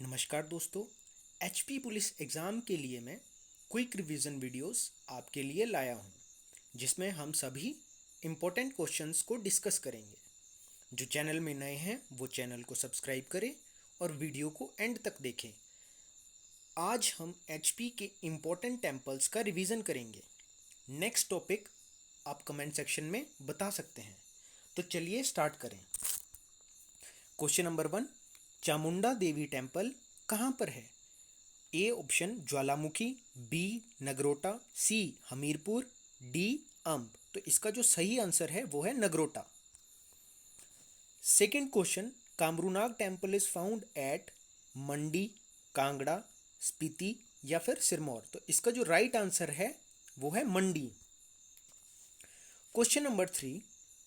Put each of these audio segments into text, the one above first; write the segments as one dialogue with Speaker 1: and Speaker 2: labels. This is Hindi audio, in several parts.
Speaker 1: नमस्कार दोस्तों। एचपी पुलिस एग्ज़ाम के लिए मैं क्विक रिवीजन वीडियोस आपके लिए लाया हूँ, जिसमें हम सभी इम्पोर्टेंट क्वेश्चंस को डिस्कस करेंगे। जो चैनल में नए हैं वो चैनल को सब्सक्राइब करें और वीडियो को एंड तक देखें। आज हम एचपी के इम्पोर्टेंट टेम्पल्स का रिवीजन करेंगे। नेक्स्ट टॉपिक आप कमेंट सेक्शन में बता सकते हैं। तो चलिए स्टार्ट करें। Question number 1, Chamunda Devi temple कहाँ पर है? A option Jwalamukhi, B Nagrota, C Hamirpur, D Amb. तो इसका जो सही आंसर है वो है Nagrota. Second question, Kamrunag temple is found at Mandi, Kangra, Spiti या फिर सिरमौर। तो इसका जो राइट आंसर है वो है Mandi. Question number 3,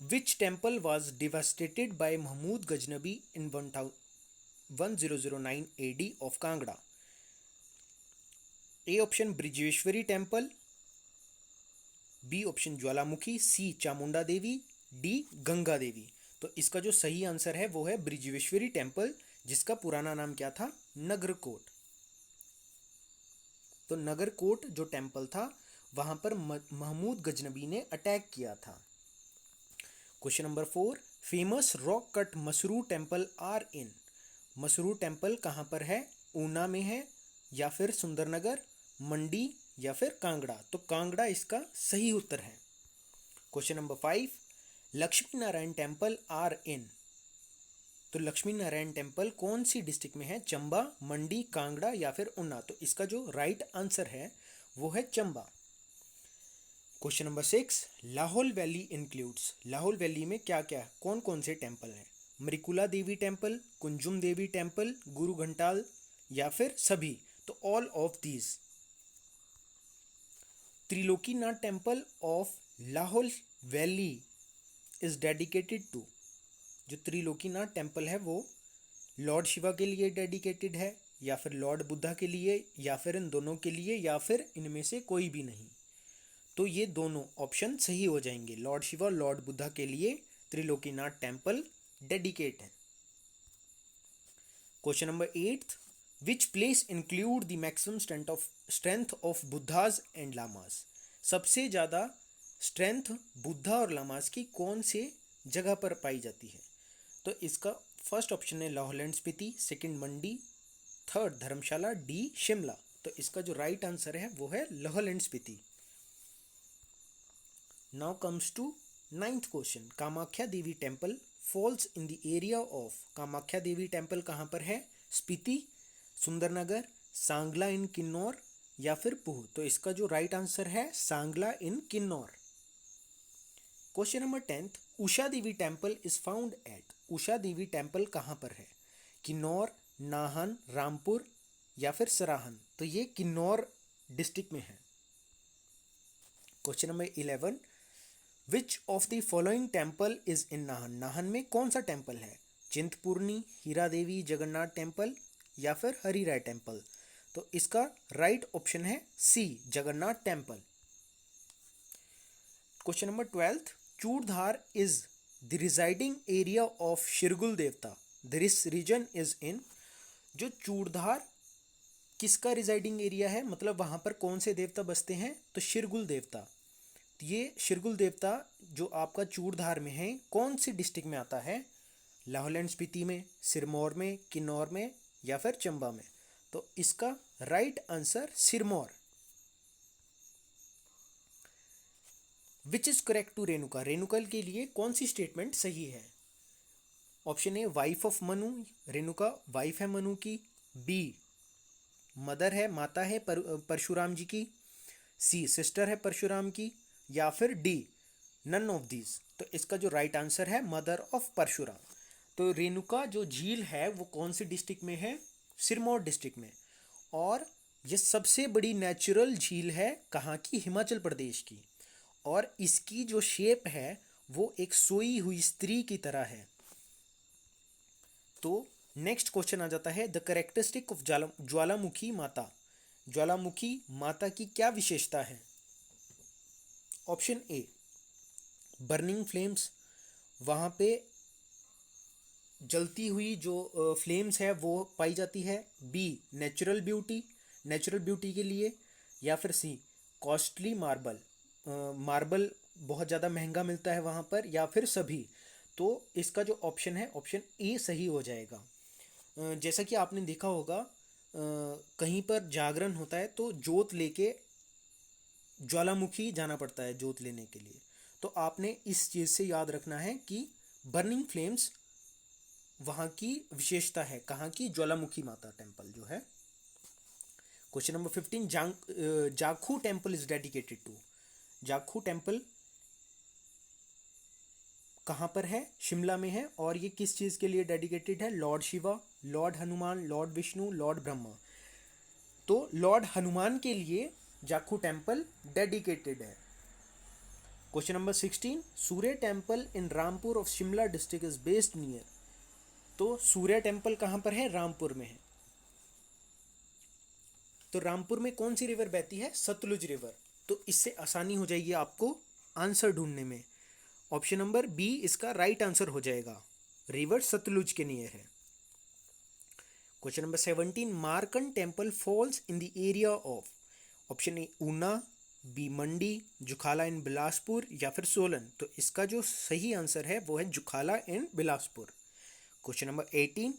Speaker 1: which temple was devastated by Mahmud Ghaznavi in 1009 AD of Kangra? A option Brijeshwari temple, B option Jwalamukhi, C Chamunda Devi, D Ganga Devi. तो इसका जो सही आंसर है वो है ब्रिजेश्वरी टेम्पल, जिसका पुराना नाम क्या था? नगरकोट। तो नगरकोट जो टेम्पल था वहां पर महमूद गजनबी ने अटैक किया था। Question number 4, famous rock cut Masrur temple are in. Masrur temple कहाँ पर है? ऊना में है या फिर सुंदरनगर, मंडी या फिर कांगड़ा। तो कांगड़ा इसका सही उत्तर है। Question number 5, Lakshmi Narayan temple are in. तो लक्ष्मी नारायण टेम्पल कौन सी डिस्ट्रिक्ट में है? चंबा, मंडी, कांगड़ा या फिर ऊना। तो इसका जो राइट आंसर है वो है Chamba. Question number 6, Lahaul valley includes. Lahaul valley में क्या क्या कौन कौन से टेम्पल हैं? मृकुला देवी टेम्पल, कुंजुम देवी टेम्पल, गुरु घंटाल या फिर सभी। तो all of these. Trilokinath temple of Lahaul valley is dedicated to. जो त्रिलोकीनाथ टेम्पल है वो लॉर्ड शिवा के लिए डेडिकेटेड है या फिर लॉर्ड बुद्धा के लिए या फिर इन दोनों के लिए या फिर इनमें से कोई भी नहीं। तो ये दोनों ऑप्शन सही हो जाएंगे। लॉर्ड शिवा और लॉर्ड बुद्धा के लिए त्रिलोकीनाथ टेम्पल डेडिकेट है। Question number 8, which place include the maximum strength of Buddha's and llamas. सबसे ज़्यादा स्ट्रेंथ बुद्धा और लामास की कौन से जगह पर पाई जाती है? तो इसका फर्स्ट ऑप्शन है Lahaul and Spiti, second Mandi, third Dharamshala, D Shimla. तो इसका जो राइट आंसर है वो है Lahaul and Spiti. Now comes to ninth question, Kamakhya Devi temple falls in the area of. Kamakhya Devi temple कहाँ पर है? स्पीति, सुंदरनगर, सांगला इन किन्नौर या फिर पूह। तो इसका जो राइट आंसर है Sangla in Kinnaur. Question number 10th, Usha Devi temple is found at. Usha Devi temple कहाँ पर है? किन्नौर, नाहन, रामपुर या फिर सराहन। तो ये किन्नौर डिस्ट्रिक्ट में है। Question number 11, which of the following temple is in Nahan. Nahan में कौन सा टेम्पल है? चिंतपूर्णी, हीरा देवी, जगन्नाथ टेम्पल या फिर हरिराय टेम्पल। तो इसका राइट ऑप्शन है C Jagannath temple. Question number 12th, Churdhar is the residing area of Shirgul Devta. This region is in. जो चूड़धार किसका रिजाइडिंग एरिया है, मतलब वहां पर कौन से देवता बसते हैं? तो शिरगुल देवता। ये शिरगुल देवता जो आपका चूड़धार में है कौन सी डिस्ट्रिक्ट में आता है? लाहौल एंड स्पीति में, सिरमौर में, किन्नौर में या फिर चंबा में। तो इसका right answer Sirmaur. Which is correct to Renuka. Renuka के लिए कौन सी स्टेटमेंट सही है? Option A wife of Manu, Renuka wife है मनु की। बी मदर है, माता है परशुराम जी की। सी सिस्टर है परशुराम की या फिर डी नन ऑफ दीज। तो इसका जो राइट आंसर है मदर ऑफ परशुराम। तो रेणुका जो झील है वो कौन सी डिस्ट्रिक्ट में है? सिरमौर डिस्ट्रिक्ट में। और ये सबसे बड़ी नेचुरल झील है कहाँ की? हिमाचल प्रदेश की। और इसकी जो शेप है वो एक सोई हुई स्त्री की तरह है। तो नेक्स्ट क्वेश्चन आ जाता है, द करेक्टरिस्टिक ऑफ ज्वालामुखी माता। ज्वालामुखी माता की क्या विशेषता है? ऑप्शन ए बर्निंग फ्लेम्स, वहाँ पे जलती हुई जो फ्लेम्स है वो पाई जाती है, B natural beauty, natural beauty के लिए, या फिर सी कॉस्टली मार्बल, मार्बल बहुत ज़्यादा महंगा मिलता है वहाँ पर, या फिर सभी। तो इसका जो ऑप्शन है ऑप्शन ए सही हो जाएगा। जैसा कि आपने देखा होगा कहीं पर जागरण होता है तो जोत लेके ज्वालामुखी जाना पड़ता है जोत लेने के लिए। तो आपने इस चीज़ से याद रखना है कि बर्निंग फ्लेम्स वहाँ की विशेषता है, कहाँ की, ज्वालामुखी माता टेम्पल जो है। Question number 15, Jakhu temple is dedicated to. Jakhu temple कहाँ पर है? शिमला में है। और ये किस चीज़ के लिए डेडिकेटेड है? Lord Shiva, Lord Hanuman, Lord Vishnu, Lord Brahma. तो लॉर्ड हनुमान के लिए जाखू टेम्पल डेडिकेटेड है। Question number 16, Surya temple in Rampur of Shimla district is based near. तो सूर्य टेम्पल कहाँ पर है? रामपुर में है। तो रामपुर में कौन सी रिवर बहती है? सतलुज रिवर। तो इससे आसानी हो जाएगी आपको आंसर ढूंढने में। ऑप्शन नंबर बी इसका राइट आंसर हो जाएगा, रिवर सतलुज के नियर है। Question number 17, Markand temple falls in the area of. Option A Una, B Mandi, Jukhala in Bilaspur, या फिर सोलन। तो इसका जो सही आंसर है वो है Jukhala in Bilaspur. Question number 18,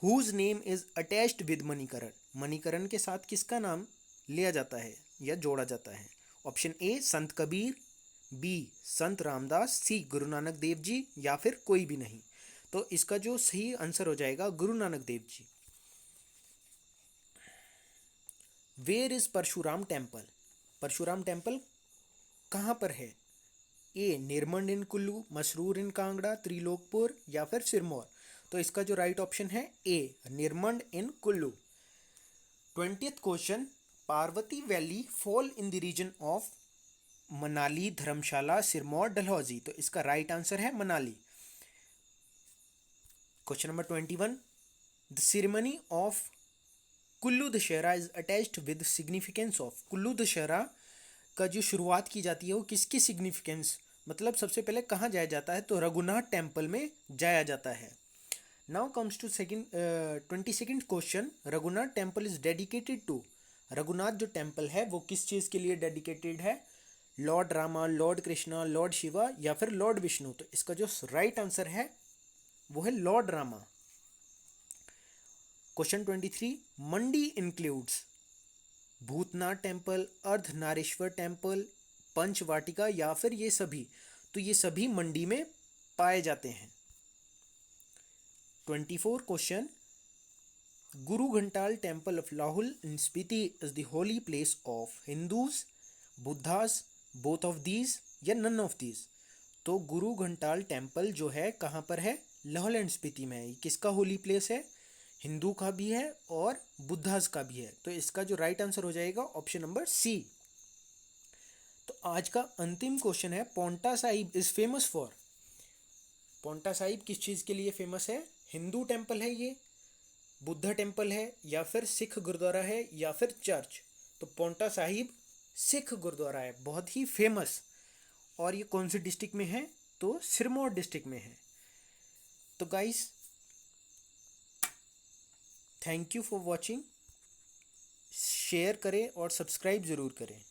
Speaker 1: whose name is attached with Manikaran. Manikaran के साथ किसका नाम लिया जाता है या जोड़ा जाता है? ऑप्शन ए संत कबीर, बी संत रामदास, सी गुरु नानक देव जी, या फिर कोई भी नहीं। तो इसका जो सही आंसर हो जाएगा Guru Nanak Dev ji. Where is Parshuram temple. Parshuram temple कहाँ पर है? ए निर्मंड इन कुल्लू, मसरूर इन कांगड़ा, त्रिलोकपुर, या फिर सिरमौर। तो इसका जो राइट ऑप्शन है A Nirmand in Kullu. 20th question, Parvati valley fall in the region of Manali, Dharamshala, Sirmaur, Dalhousie. तो इसका राइट आंसर है Manali. Question number 21, the ceremony of Kullu Dussehra is attached with significance of. Kullu Dussehra का जो शुरुआत की जाती है वो किसकी सिग्निफिकेंस, मतलब सबसे पहले कहाँ जाया जाता है? तो रघुनाथ टेम्पल में जाया जाता है। Now comes to second 22nd question, Raghunath temple is dedicated to. Raghunath जो टेम्पल है वो किस चीज़ के लिए डेडिकेटेड है? Lord Rama, Lord Krishna, Lord Shiva, या फिर लॉर्ड विष्णु। तो इसका जो राइट आंसर है वो है lord Rama. Question 23, Mandi includes Bhootnath temple, Ardhanarishwar temple, Panchvatika, या फिर ये सभी। तो ये सभी मंडी में पाए जाते हैं। 24 question, Guru Ghantal temple of Lahaul in Spiti is the holy place of Hindus, Buddhas, both of these, या नन ऑफ दीज। तो गुरु घंटाल टेम्पल जो है कहाँ पर है? लाहौल एंड स्पीति में है। ये किसका होली प्लेस है? हिंदू का भी है और बुद्धास का भी है। तो इसका जो राइट आंसर हो जाएगा ऑप्शन नंबर सी। तो आज का अंतिम क्वेश्चन है, Paonta Sahib is famous for. Paonta Sahib किस चीज़ के लिए फेमस है? हिंदू टेम्पल है ये, बुद्धा टेम्पल है, या फिर सिख गुरुद्वारा है, या फिर चर्च। तो पोंटा साहिब सिख गुरुद्वारा है, बहुत ही फेमस। और ये कौन सी डिस्ट्रिक्ट में है? तो सिरमौर डिस्ट्रिक्ट में है। तो guys thank you for watching. Share करें और सब्सक्राइब ज़रूर करें।